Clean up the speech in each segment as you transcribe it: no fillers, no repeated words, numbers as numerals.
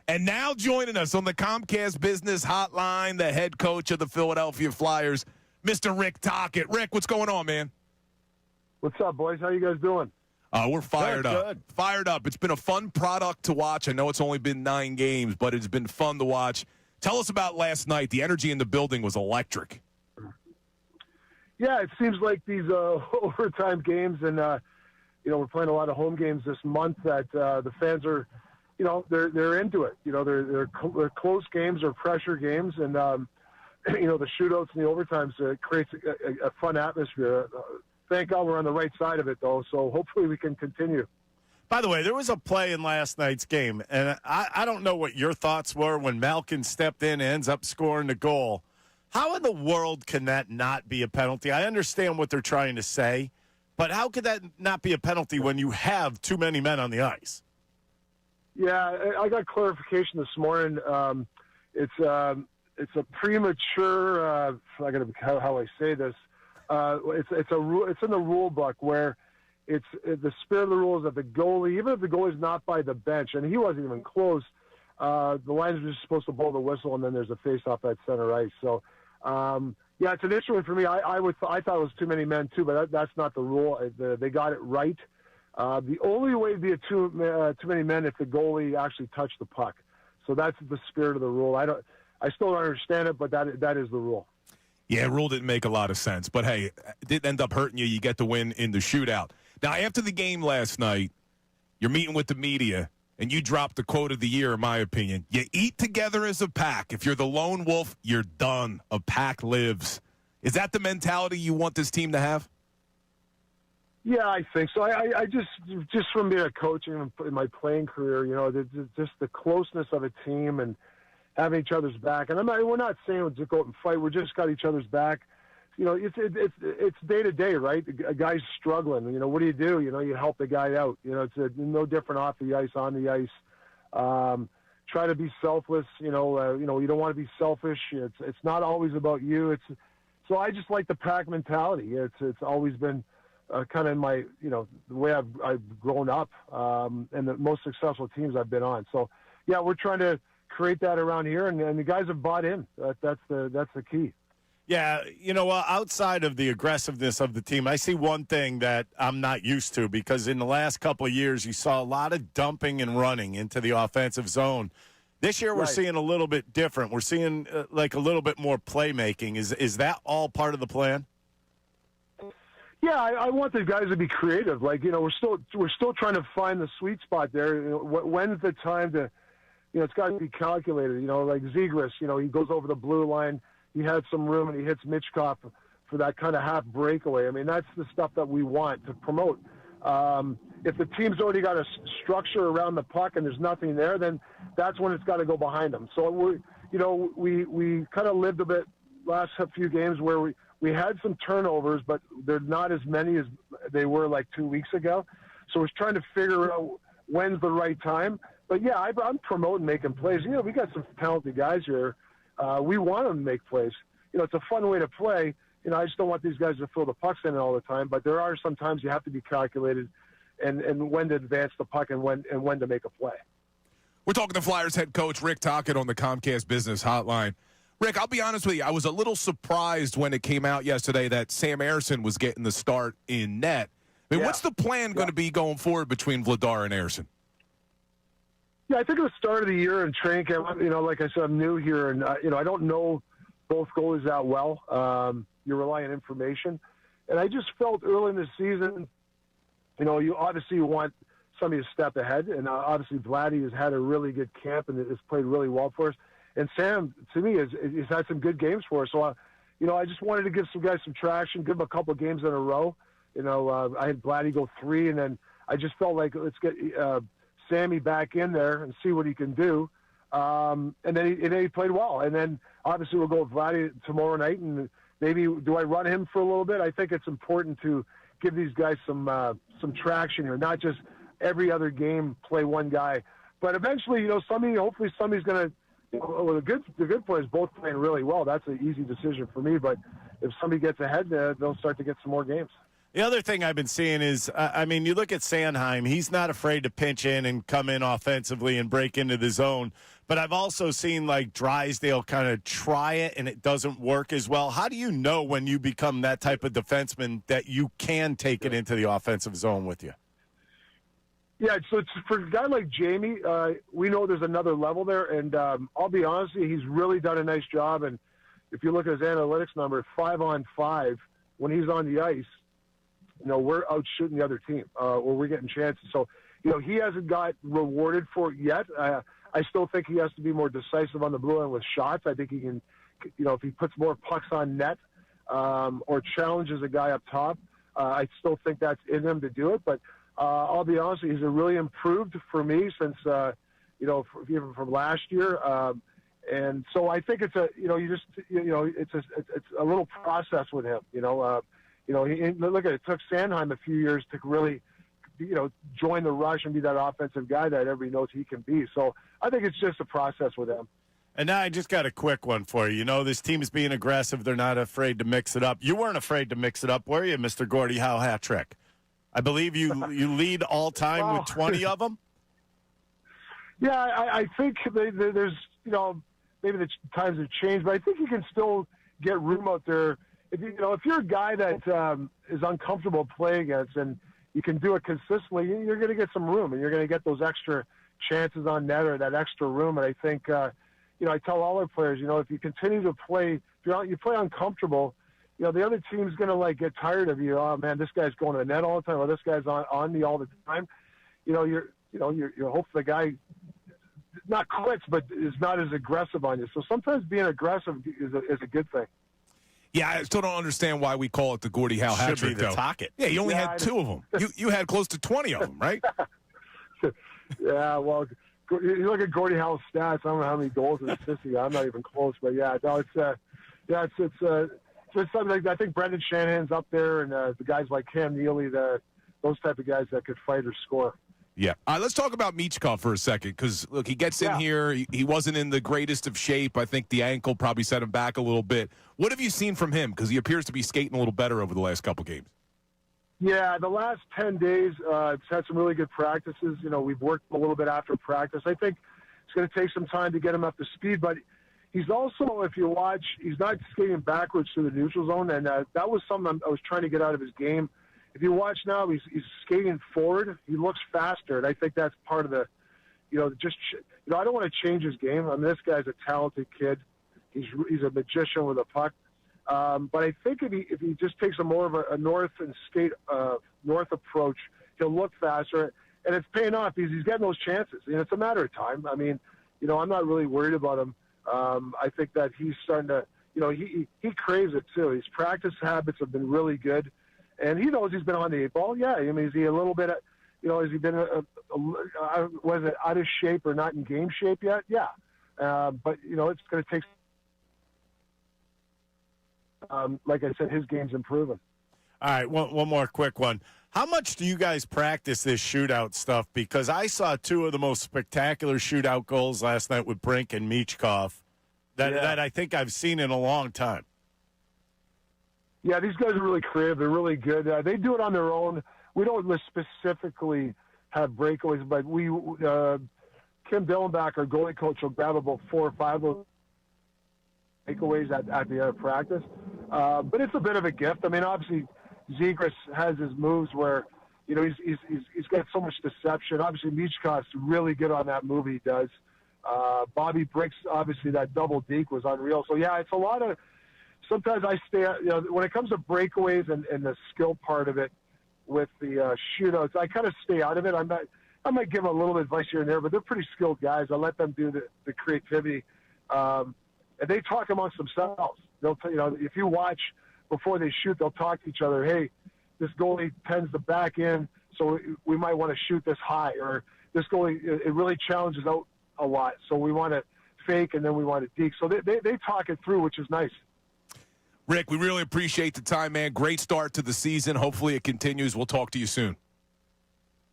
And now joining us on the Comcast Business Hotline, the head coach of the Philadelphia Flyers, Mr. Rick Tocchet. Rick, what's going on, man? What's up, boys? How you guys doing? We're fired up. Good. Fired up. It's been a fun product to watch. I know it's only been 9 games, but it's been fun to watch. Tell us about last night. The energy in the building was electric. Yeah, it seems like these overtime games, and we're playing a lot of home games this month. That the fans are, they're into it. They're close games or pressure games, and the shootouts and the overtimes creates a fun atmosphere. Thank God we're on the right side of it, though. So hopefully we can continue. By the way, there was a play in last night's game, and I don't know what your thoughts were when Malkin stepped in and ends up scoring the goal. How in the world can that not be a penalty? I understand what they're trying to say, but how could that not be a penalty when you have too many men on the ice? Yeah, I got clarification this morning. It's a premature. I got to how I say this. It's in the rule book where it's the spirit of the rule is that the goalie, even if the goalie's not by the bench, and he wasn't even close, the line's just supposed to blow the whistle, and then there's a face-off at center ice. So, yeah, it's an issue one for me. I thought it was too many men too, but that's not the rule. They got it right. The only way to be too many men if the goalie actually touched the puck. So that's the spirit of the rule. I still don't understand it, but that is the rule. Yeah, rule didn't make a lot of sense. But, hey, it didn't end up hurting you. You get the win in the shootout. Now, after the game last night, you're meeting with the media, and you dropped the quote of the year, in my opinion. You eat together as a pack. If you're the lone wolf, you're done. A pack lives. Is that the mentality you want this team to have? Yeah, I think so. I just from being a coach in my playing career, just the closeness of a team and having each other's back. And we're not saying we'll just go out and fight. We just got each other's back. It's day to day, right? A guy's struggling. What do? You help the guy out. It's no different off the ice, on the ice. Try to be selfless. You don't want to be selfish. It's not always about you. So I just like the pack mentality. It's always been kind of my, the way I've grown up, and the most successful teams I've been on. So yeah, we're trying to create that around here, and the guys have bought in. That's the key. Yeah, outside of the aggressiveness of the team, I see one thing that I'm not used to, because in the last couple of years, you saw a lot of dumping and running into the offensive zone. This year, we're seeing a little bit different. We're seeing like a little bit more playmaking. Is that all part of the plan? Yeah, I want the guys to be creative. Like, we're still trying to find the sweet spot there. When's the time to, it's got to be calculated. Like Zegras, he goes over the blue line. He had some room, and he hits Mitchkov for that kind of half breakaway. I mean, that's the stuff that we want to promote. If the team's already got a structure around the puck and there's nothing there, then that's when it's got to go behind them. So we kind of lived a bit last few games where we had some turnovers, but they're not as many as they were like 2 weeks ago. So we're trying to figure out when's the right time. But yeah, I'm promoting making plays. We got some talented guys here. We want them to make plays. It's a fun way to play. I just don't want these guys to throw the pucks in all the time. But there are some times you have to be calculated, and when to advance the puck and when to make a play. We're talking to Flyers head coach Rick Tocchet on the Comcast Business Hotline. Rick, I'll be honest with you. I was a little surprised when it came out yesterday that Sam Ersson was getting the start in net. I mean, what's the plan going to be going forward between Vladar and Ersson? Yeah, I think at the start of the year in training camp, like I said, I'm new here, and I don't know both goalies that well. You rely on information, and I just felt early in the season, you obviously want somebody to step ahead, and obviously Vladdy has had a really good camp and has played really well for us. And Sam, to me, has had some good games for us. So, I just wanted to give some guys some traction, give them a couple of games in a row. I had Vladdy go 3, and then I just felt like let's get Sammy back in there and see what he can do. And then he played well. And then obviously we'll go with Vladdy tomorrow night, and maybe do I run him for a little bit? I think it's important to give these guys some traction here, not just every other game play one guy. But eventually, hopefully somebody's going to. The good players both playing really well. That's an easy decision for me. But if somebody gets ahead, they'll start to get some more games. The other thing I've been seeing is, you look at Sanheim. He's not afraid to pinch in and come in offensively and break into the zone. But I've also seen, like, Drysdale kind of try it, and it doesn't work as well. How do you know when you become that type of defenseman that you can take it into the offensive zone with you? Yeah, so it's, for a guy like Jamie, we know there's another level there. And I'll be honest with you, he's really done a nice job. And if you look at his analytics number, 5-on-5, when he's on the ice, we're out shooting the other team, or we're getting chances. So, he hasn't got rewarded for it yet. I still think he has to be more decisive on the blue line with shots. I think he can, if he puts more pucks on net, or challenges a guy up top, I still think that's in him to do it. But I'll be honest with you, he's really improved for me since, even from last year. And so I think it's it's a little process with him, look at it. It took Sanheim a few years to really, join the rush and be that offensive guy that everybody knows he can be. So I think it's just a process with him. And now I just got a quick one for you. This team is being aggressive. They're not afraid to mix it up. You weren't afraid to mix it up, were you, Mr. Gordie Howe hat trick? I believe you lead all time with 20 of them. Yeah, I think there's, maybe the times have changed, but I think you can still get room out there. If you're a guy that is uncomfortable playing against and you can do it consistently, you're going to get some room and you're going to get those extra chances on net or that extra room. And I think, I tell all our players, if you continue to play, if you play uncomfortable, the other team's going to get tired of you. Oh man, this guy's going to the net all the time, or this guy's on me all the time. You're hoping the guy not quits, but is not as aggressive on you. So sometimes being aggressive is a good thing. Yeah, I still don't understand why we call it the Gordie Howe hat trick, though. Tocchet. Yeah, you only had 2 of them. You had close to 20 of them, right? Yeah, well, you look at Gordie Howe's stats. I don't know how many goals and assists he got. I'm not even close, but it's something like that. I think Brendan Shanahan's up there, and the guys like Cam Neely, those type of guys that could fight or score. Yeah. Let's talk about Michkov for a second because, look, he gets in here. He wasn't in the greatest of shape. I think the ankle probably set him back a little bit. What have you seen from him? Because he appears to be skating a little better over the last couple games. Yeah, the last 10 days, it's had some really good practices. We've worked a little bit after practice. I think it's going to take some time to get him up to speed, but he's also, if you watch, he's not skating backwards through the neutral zone, and that was something I was trying to get out of his game. If you watch now, he's skating forward. He looks faster, and I think that's part of the, I don't want to change his game. I mean, this guy's a talented kid. He's a magician with a puck. But I think if he just takes a more of a north and skate north approach, he'll look faster, and it's paying off because he's getting those chances. And it's a matter of time. I mean, I'm not really worried about him. I think that he's starting to, he craves it too. His practice habits have been really good. And he knows he's been on the 8 ball. Yeah, I mean, is he a little bit, has he been, was it out of shape or not in game shape yet? Yeah. But, it's going to take, like I said, his game's improving. All right, one more quick one. How much do you guys practice this shootout stuff? Because I saw 2 of the most spectacular shootout goals last night with Brink and Michkov that I think I've seen in a long time. Yeah, these guys are really creative. They're really good. They do it on their own. We don't specifically have breakaways, but Kim Dillenbach, our goalie coach, will grab about 4 or 5 of those breakaways at the end of practice. But it's a bit of a gift. I mean, obviously, Zegras has his moves where, he's got so much deception. Obviously, Michkov's really good on that move he does. Bobby Brick's, obviously, that double deke was unreal. So, yeah, it's a lot of – sometimes I stay, when it comes to breakaways and the skill part of it with the shootouts, I kind of stay out of it. I might give them a little advice here and there, but they're pretty skilled guys. I let them do the creativity. And they talk amongst themselves. They'll tell if you watch before they shoot, they'll talk to each other. Hey, this goalie tends to back in, so we might want to shoot this high. Or this goalie, it really challenges out a lot, so we want to fake and then we want to deke. So they talk it through, which is nice. Rick, we really appreciate the time, man. Great start to the season. Hopefully it continues. We'll talk to you soon.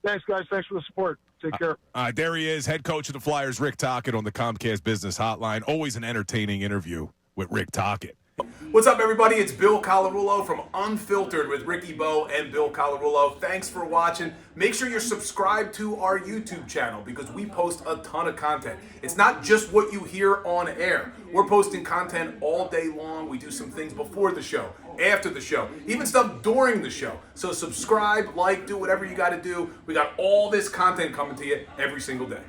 Thanks, guys. Thanks for the support. Take care. There he is, head coach of the Flyers, Rick Tocchet, on the Comcast Business Hotline. Always an entertaining interview with Rick Tocchet. What's up, everybody? It's Bill Colarulo from Unfiltered with Ricky Bo and Bill Colarulo. Thanks for watching. Make sure you're subscribed to our YouTube channel because we post a ton of content. It's not just what you hear on air. We're posting content all day long. We do some things before the show, after the show, even stuff during the show. So subscribe, like, do whatever you got to do. We got all this content coming to you every single day.